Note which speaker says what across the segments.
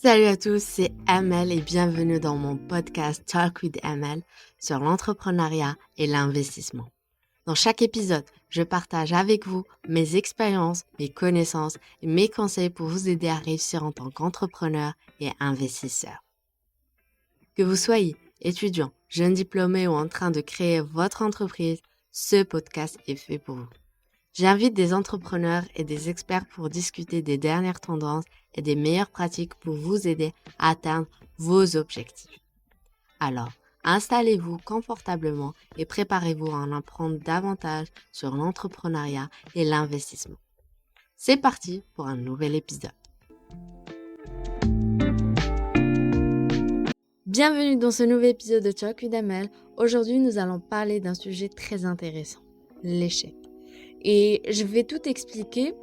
Speaker 1: Salut à tous, c'est Amel et bienvenue dans mon podcast Talk with Amel sur l'entrepreneuriat et l'investissement. Dans chaque épisode, je partage avec vous mes expériences, mes connaissances et mes conseils pour vous aider à réussir en tant qu'entrepreneur et investisseur. Que vous soyez étudiant, jeune diplômé ou en train de créer votre entreprise, ce podcast est fait pour vous. J'invite des entrepreneurs et des experts pour discuter des dernières tendances et des meilleures pratiques pour vous aider à atteindre vos objectifs. Alors, installez-vous confortablement et préparez-vous à en apprendre davantage sur l'entrepreneuriat et l'investissement. C'est parti pour un nouvel épisode. Bienvenue dans ce nouvel épisode de Talk with Amel. Aujourd'hui, nous allons parler d'un sujet très intéressant, l'échec. Et je vais tout expliquer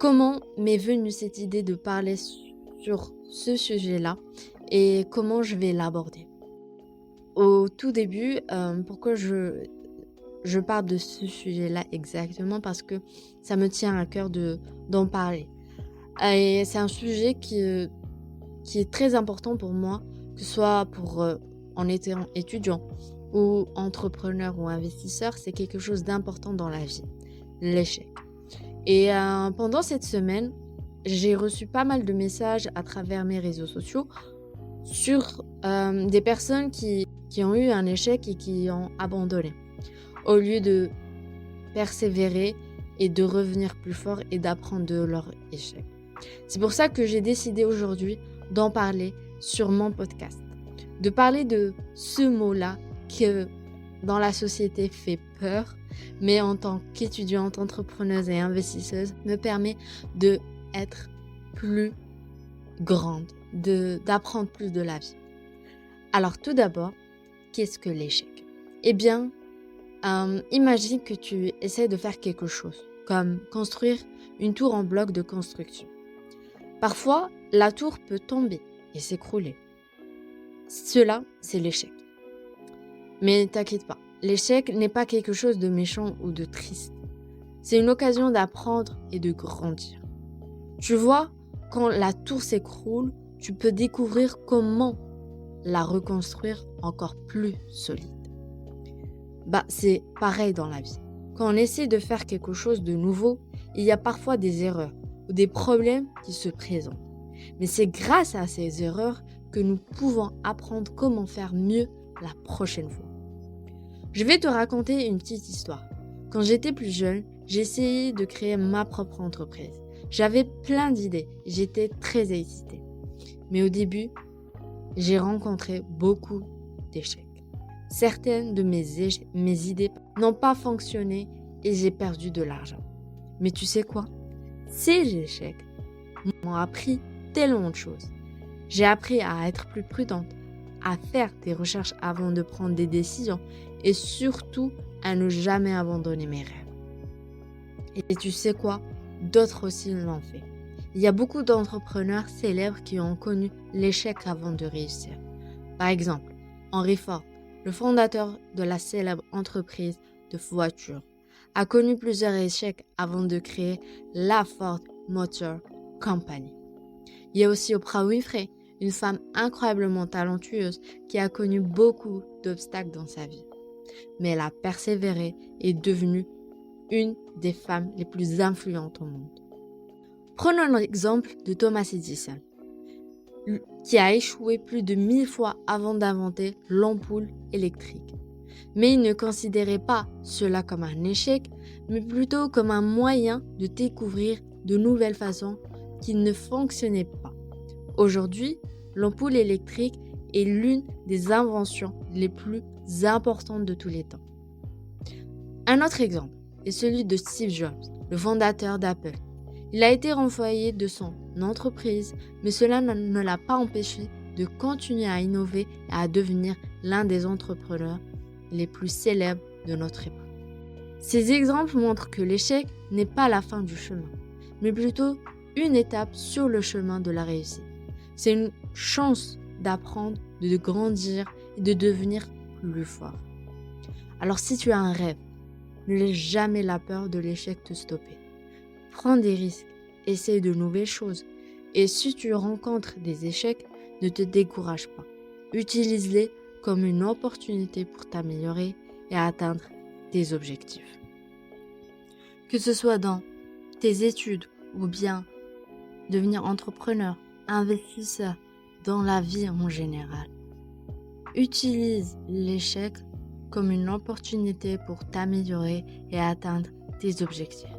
Speaker 1: comment m'est venue cette idée de parler sur ce sujet-là et comment je vais l'aborder. Au tout début, pourquoi je parle de ce sujet-là exactement? Parce que ça me tient à cœur d'en parler. Et c'est un sujet qui est très important pour moi, que ce soit en étant étudiant ou entrepreneur ou investisseur, c'est quelque chose d'important dans la vie, l'échec. Et pendant cette semaine, j'ai reçu pas mal de messages à travers mes réseaux sociaux sur des personnes qui ont eu un échec et qui ont abandonné. Au lieu de persévérer et de revenir plus fort et d'apprendre de leur échec. C'est pour ça que j'ai décidé aujourd'hui d'en parler sur mon podcast. De parler de ce mot-là que dans la société fait peur, mais en tant qu'étudiante, entrepreneuse et investisseuse, me permet d'être plus grande, d'apprendre plus de la vie. Alors tout d'abord, qu'est-ce que l'échec? Eh bien, imagine que tu essaies de faire quelque chose, comme construire une tour en bloc de construction. Parfois, la tour peut tomber et s'écrouler. Cela, c'est l'échec. Mais t'inquiète pas, l'échec n'est pas quelque chose de méchant ou de triste. C'est une occasion d'apprendre et de grandir. Tu vois, quand la tour s'écroule, tu peux découvrir comment la reconstruire encore plus solide. C'est pareil dans la vie. Quand on essaie de faire quelque chose de nouveau, il y a parfois des erreurs ou des problèmes qui se présentent. Mais c'est grâce à ces erreurs que nous pouvons apprendre comment faire mieux la prochaine fois. Je vais te raconter une petite histoire. Quand j'étais plus jeune, j'essayais de créer ma propre entreprise. J'avais plein d'idées et j'étais très excitée. Mais au début, j'ai rencontré beaucoup d'échecs. Certaines de mes idées n'ont pas fonctionné et j'ai perdu de l'argent. Mais tu sais quoi? Ces échecs m'ont appris tellement de choses. J'ai appris à être plus prudente, à faire des recherches avant de prendre des décisions et surtout à ne jamais abandonner mes rêves. Et tu sais quoi? D'autres aussi l'ont fait. Il y a beaucoup d'entrepreneurs célèbres qui ont connu l'échec avant de réussir. Par exemple, Henry Ford, le fondateur de la célèbre entreprise de voitures, a connu plusieurs échecs avant de créer la Ford Motor Company. Il y a aussi Oprah Winfrey, une femme incroyablement talentueuse qui a connu beaucoup d'obstacles dans sa vie. Mais elle a persévéré et est devenue une des femmes les plus influentes au monde. Prenons l'exemple de Thomas Edison, qui a échoué plus de 1000 fois avant d'inventer l'ampoule électrique. Mais il ne considérait pas cela comme un échec, mais plutôt comme un moyen de découvrir de nouvelles façons qui ne fonctionnaient pas. Aujourd'hui, l'ampoule électrique est l'une des inventions les plus importantes de tous les temps. Un autre exemple est celui de Steve Jobs, le fondateur d'Apple. Il a été renvoyé de son entreprise, mais cela ne l'a pas empêché de continuer à innover et à devenir l'un des entrepreneurs les plus célèbres de notre époque. Ces exemples montrent que l'échec n'est pas la fin du chemin, mais plutôt une étape sur le chemin de la réussite. C'est une chance d'apprendre, de grandir et de devenir plus fort. Alors si tu as un rêve, ne laisse jamais la peur de l'échec te stopper. Prends des risques, essaye de nouvelles choses Et si tu rencontres des échecs, ne te décourage pas. Utilise-les comme une opportunité pour t'améliorer et atteindre tes objectifs. Que ce soit dans tes études ou bien devenir entrepreneur, investisseur, dans la vie en général. Utilise l'échec comme une opportunité pour t'améliorer et atteindre tes objectifs.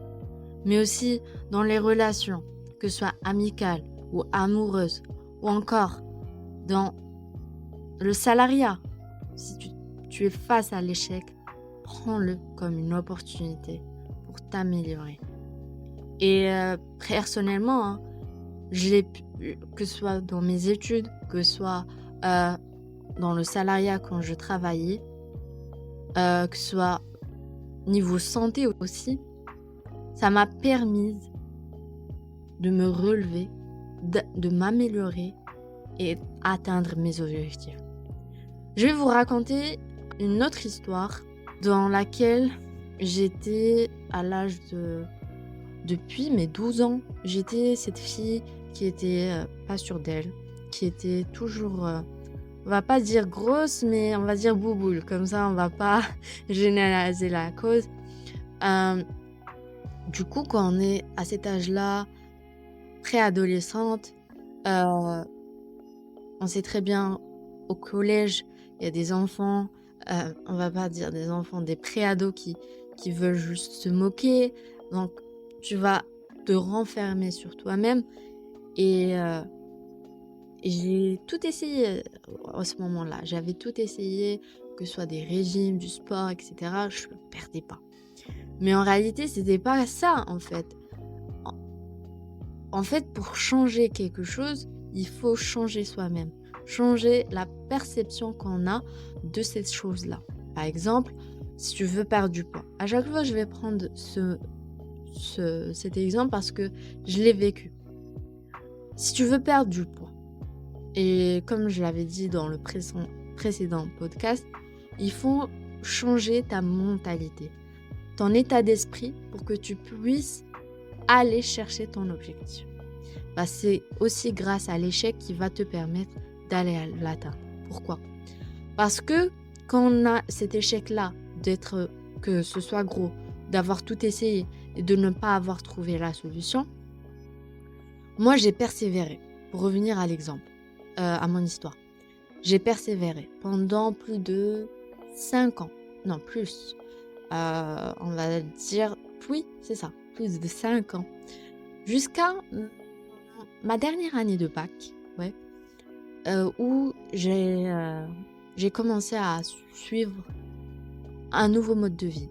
Speaker 1: Mais aussi dans les relations, que ce soit amicales ou amoureuses, ou encore dans le salariat. Si tu es face à l'échec, prends-le comme une opportunité pour t'améliorer. Et personnellement, que ce soit dans mes études, que ce soit dans le salariat quand je travaillais, que ce soit niveau santé aussi, ça m'a permis de me relever, de m'améliorer et atteindre mes objectifs. Je vais vous raconter une autre histoire dans laquelle j'étais à l'âge depuis mes 12 ans, j'étais cette fille qui était pas sûre d'elle, qui était toujours, on va pas dire grosse, mais on va dire bouboule. Comme ça, on va pas généraliser la cause. Du coup, quand on est à cet âge-là, préadolescente, on sait très bien, au collège, il y a des enfants, on va pas dire des enfants, des préados qui veulent juste se moquer. Donc, tu vas te renfermer sur toi-même. Et j'ai tout essayé à ce moment-là. J'avais tout essayé, que ce soit des régimes, du sport, etc. Je ne perdais pas. Mais en réalité, c'était pas ça, en fait. En fait, pour changer quelque chose, il faut changer soi-même. Changer la perception qu'on a de cette chose-là. Par exemple, si tu veux perdre du poids. À chaque fois, je vais prendre cet exemple parce que je l'ai vécu. Si tu veux perdre du poids, et comme je l'avais dit dans le précédent podcast, il faut changer ta mentalité, ton état d'esprit pour que tu puisses aller chercher ton objectif. C'est aussi grâce à l'échec qui va te permettre d'aller à l'atteindre. Pourquoi ? Parce que quand on a cet échec-là, que ce soit gros, d'avoir tout essayé et de ne pas avoir trouvé la solution, moi j'ai persévéré. Pour revenir à l'exemple, à mon histoire, j'ai persévéré pendant plus de 5 ans, non plus, on va dire, oui c'est ça, plus de 5 ans, jusqu'à ma dernière année de bac, où j'ai commencé à suivre un nouveau mode de vie.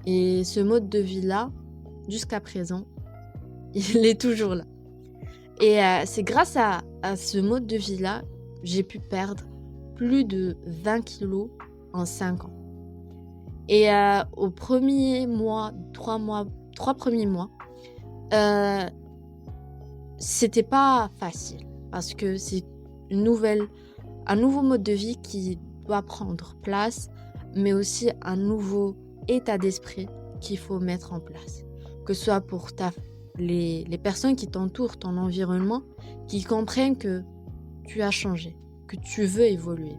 Speaker 1: Et ce mode de vie-là, jusqu'à présent, il est toujours là. Et c'est grâce à ce mode de vie-là, j'ai pu perdre plus de 20 kilos en 5 ans. Et aux premiers mois, 3 premiers mois, c'était pas facile. Parce que c'est un nouveau mode de vie qui doit prendre place, mais aussi un nouveau état d'esprit qu'il faut mettre en place. Que ce soit pour les personnes qui t'entourent, ton environnement, qui comprennent que tu as changé, que tu veux évoluer.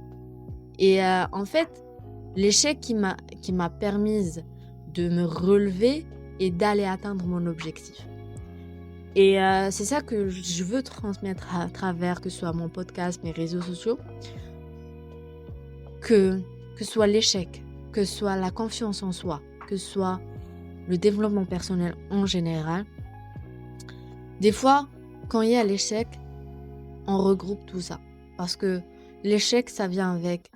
Speaker 1: Et en fait, l'échec qui m'a permis de me relever et d'aller atteindre mon objectif. Et c'est ça que je veux transmettre à travers, que ce soit mon podcast, mes réseaux sociaux, que ce soit l'échec, que ce soit la confiance en soi, que ce soit le développement personnel en général. Des fois, quand il y a l'échec, on regroupe tout ça. Parce que l'échec, ça vient avec...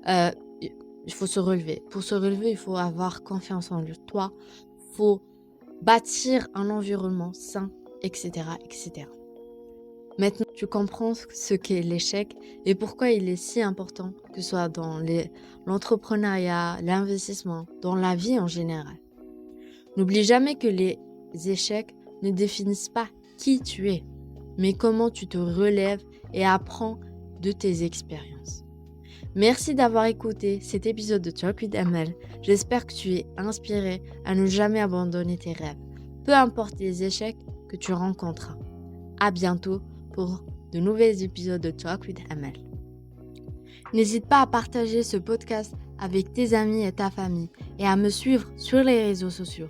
Speaker 1: il faut se relever. Pour se relever, il faut avoir confiance en toi. Il faut bâtir un environnement sain, etc., etc. Maintenant, tu comprends ce qu'est l'échec et pourquoi il est si important, que ce soit dans l'entrepreneuriat, l'investissement, dans la vie en général. N'oublie jamais que les échecs ne définissent pas qui tu es, mais comment tu te relèves et apprends de tes expériences. Merci d'avoir écouté cet épisode de Talk with Amel. J'espère que tu es inspiré à ne jamais abandonner tes rêves, peu importe les échecs que tu rencontreras. À bientôt pour de nouveaux épisodes de Talk with Amel. N'hésite pas à partager ce podcast avec tes amis et ta famille et à me suivre sur les réseaux sociaux.